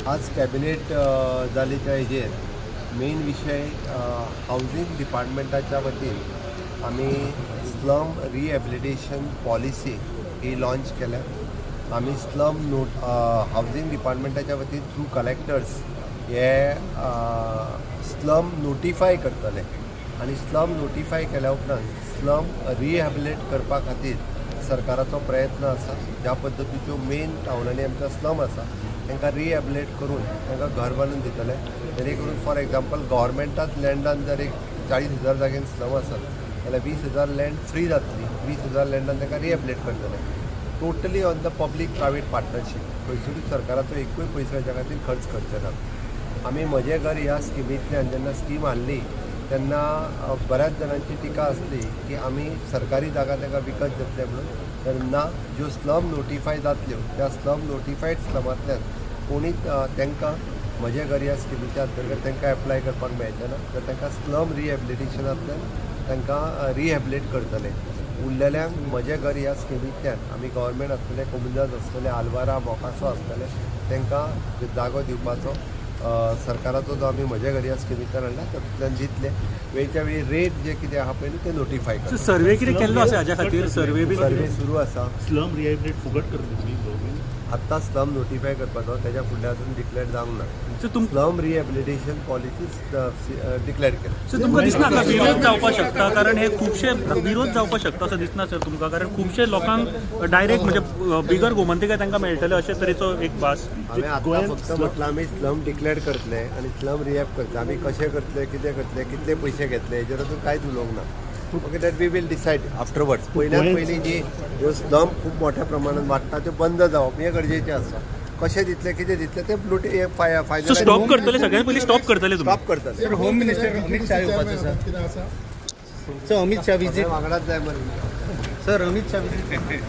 आज कॅबिनेट जाल्लेच्या हेजेर मेन विषय हाऊसिंग डिपार्टमेंटाच्या वतीन आमी स्लम रिहॅबिलिटेशन पॉलिसी ही लॉन्च केल्या। आमी स्लम हाऊसिंग डिपार्टमेंटाच्या वतीन थ्रू कलेक्टर्स हे स्लम नोटिफाय करतले आनी स्लम नोटिफाय केल्या उपरांत स्लम रिहॅबिलिट करपा खातीर सरकाराचो प्रयत्न आसा। ज्या पद्दतीच्यो मेन टाउनांनी आमच्या स्लम आसा तांकां रिहॅबिलिट करून तांकां घर बांदून दितले। जेणे करून फॉर एग्जाम्पल गव्हर्मेंटात लँडान जर एक 40,000 जागेन स्लम आसत जाल्यार 20,000 लँड फ्री जातली। 20,000 लँडान तांकां रिहॅबिलिट करतले totally on the public private partnership. खंयसरूच सरकाराचो एकूय पयसो हेच्या खातीर खर्च करचे ना। आमी म्हजें घर ह्या स्किमींतल्यान जेन्ना स्कीम हाडली तेन्ना बऱ्याच जाणांची टिका आसली की आमी सरकारी जागा तांकां विकत घेतले म्हणून, तर ना, ज्यो स्लम नोटिफाय जातल्यो त्या स्लम नोटिफायड स्लमांतल्यान कोणीच तांकां म्हजें घर ह्या स्किमीच्या अंतर्गत तांकां एप्लाय करपाक मेळचें ना। तर तांकां स्लम रिहॅबिलिटेशनांतल्यान तांकां रिहॅबिलिट करतले। उरलेल्यांक म्हजें घर ह्या स्किमींतल्यान आमी गव्हर्मेंट आसतले, कम्युनल आसतले, आलवारा, मोकासो आसतले, तांकां जागो दिवपाचो सरकाराचो जो आमी म्हज्या घर ह्या स्किमींतल्यान हाडला तातूंतल्यान दितले। वेळच्या वेळी रेट जे कितें आहा पळय ते नोटिफाय करता। सर्वे कितें केल्लो आसा हाज्या खातीर? सर्वे सुरू आसा। स्लम रिहॅबिलिट फुकट करता तुमी? आत्ता स्लम नोटिफाय करपाचो, तेच्या फुडल्या अजून डिक्लेअर जावंक ना। स्लम रिहॅबिलिटेशन पॉलिसी डिक्लेअर केला। सर तुमकां दिसना का विरोध जावपाक शकता? कारण हे खुबशे विरोध जावपाक शकता असं दिसना सर तुमकां? कारण खुबशे लोकांक डायरेक्ट म्हणजे बिगर गोमंतकाय तांकां मेळटले अशे तरेचो एक भास। हांवें आतां फक्त म्हटलां आमी स्लम डिक्लेअर करतले आनी स्लम रिहॅब करतले। आमी कशें करतले, कितें करतले, कितले पयशे घेतले हेजेर अजून कांयच उलोवंक ना। Okay, that we will decide afterwards. पयल्यान पयलीं जी ह्यो स्लम खूब मोठ्या प्रमाणात वाडटा त्यो बंद जावप हे गरजेचें आसा। कशें दितले, कितें दितले ते फायनल स्टॉप करतले, सगळ्यात पयलीं स्टॉप करतले तुमी? स्टॉप करतले। होम मिनिस्टर अमित शाह येवपाचे सर, अमित शाह विजीट वांगडाच जाय मरे सर, अमित शाह विजीट